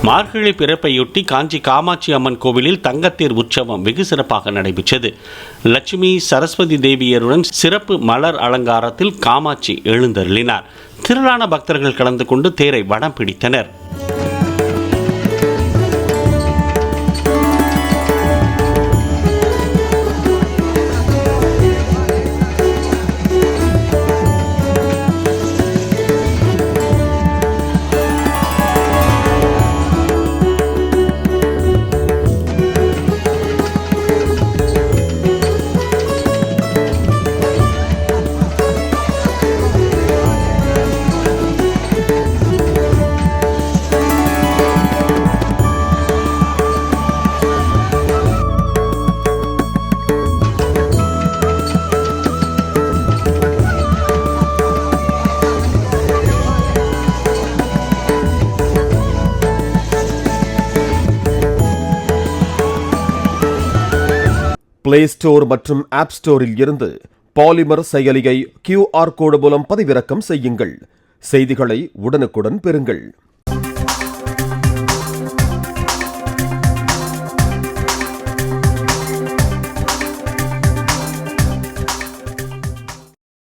மார்கழி பிறப்பையொட்டி காஞ்சி காமாட்சி அம்மன் கோவிலில் தங்கத்தேர் உற்சவம் வெகு சிறப்பாக நடைபெற்றது. லட்சுமி சரஸ்வதி தேவியருடன் சிறப்பு மலர் அலங்காரத்தில் காமாட்சி எழுந்தருளினார். திரளான பக்தர்கள் கலந்து கொண்டு தேரை வடம் பிடித்தனர். பிளே ஸ்டோர் மற்றும் ஆப் ஸ்டோரில் இருந்து பாலிமர் செயலியை QR கோடு மூலம் பதிவிறக்கம் செய்யுங்கள். செய்திகளை உடனுக்குடன் பெறுங்கள்.